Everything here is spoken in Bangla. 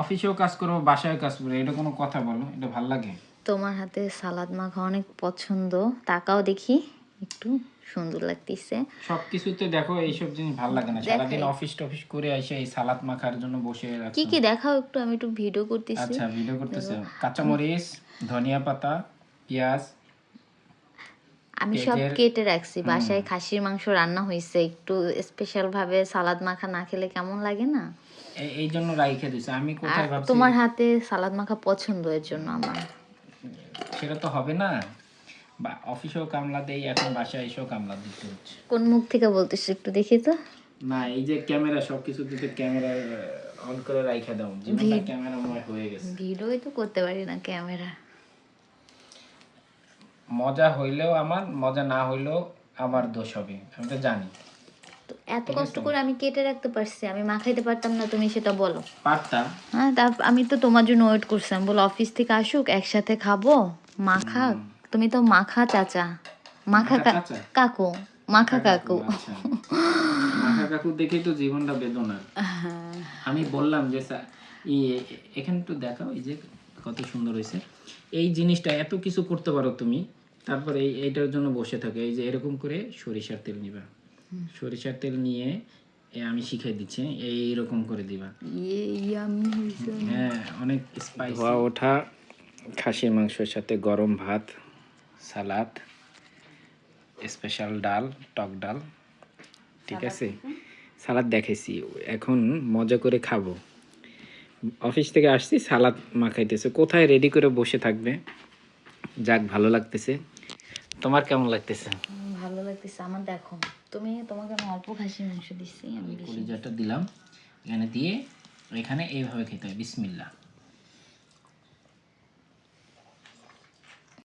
অফিসেও কাজ করবো, বাসায় কাজ করবো, এটা কোনো কথা বলো? এটা ভাল লাগে? তোমার হাতে সালাদ মাখা অনেক পছন্দ, তাকাও দেখি, একটু সুন্দর লাগতেছে। সবকিছুতে দেখো এইসব জিনিস ভাল লাগে না, সারাদিন দেখাই অফিস টফিস করে এসে এই সালাদ মাখার জন্য বসে কি রাখছো। কি দেখাও একটু, আমি একটু ভিডিও করতেছি। আচ্ছা, ভিডিও করতেছে। কাঁচামরিচ, ধনিয়া পাতা, পেঁয়াজ, আমি সব পেঁয়াজের কেটে রাখছি, বাসায় খাসির মাংস রান্না হয়েছে, একটু স্পেশাল ভাবে সালাদ মাখা না খেলে কেমন লাগে না। এই জন্য রাইখে দিছে। আমি আর কোথায় ভাবছি তোমার হাতে সালাদ মাখা পছন্দ, এর জন্য আমার। সেটা তো হবে না, বা অফিসেও কামলা দেই, এখন বাসায় এসেও কামলা দিতে হচ্ছে। কোন মুখ থেকে বলতেছো একটু দেখি তো। না, এই যে ক্যামেরা, সবকিছুতে তো ক্যামেরা অন করে রাইখা দাও, জীবনটা ক্যামেরাময় হয়ে গেছে। ভিডিওই তো করতে পারি না ক্যামেরা। মজা হইলেও আমার, মজা না হইলেও আমার দোষ হবে, আমি তো জানি। তো এত কষ্ট করে আমি কেটে রাখতে পারছি, আমি মাখাইতে পারতাম না? তুমি সেটা বলো। পারতাম। হ্যাঁ, তা আমি তো তোমার জন্য ওয়েট করছিলাম, বলো অফিস থেকে আসুক একসাথে খাবো, মাখা। তুমি তো মাখা চাচা, মাখা মাখা চাচা? কাকু, মাখা কাকু। আচ্ছা, মাখা কাকু দেখেই তো জীবনটা বেদনা। আমি বললাম যে এখানে একটু দেখাও, এই যে কত সুন্দর হয়েছে। এই জিনিসটা এত কিছু করতে পারো তুমি, তারপরে এইটার জন্য বসে থাকো। এই যে এরকম করে সরিষার তেল নিবা, সরিষার তেল নিয়ে আমি শিখাই দিচ্ছি, এইরকম করে দিবা। হ্যাঁ, অনেক স্পাইসি। ধোয়া ওঠা খাসির মাংসের সাথে গরম ভাত, সালাদ, স্পেশাল ডাল, টক ডাল, ঠিক আছে? সালাদ দেখাইছি, এখন মজা করে খাবো। অফিস থেকে আসছি, সালাদ মাখাইতেছে, কোথায় রেডি করে বসে থাকবে। যাক, ভালো লাগতেছে। তোমার কেমন লাগতেছে? ভালো লাগতেছে আমার। দেখো তোমাকে আমি অল্প খাসির মাংস দিচ্ছি, আমি বেশি কলিজাটা দিলাম, এখানে দিয়ে এখানে এইভাবে খেতে হয়, বিসমিল্লাহ।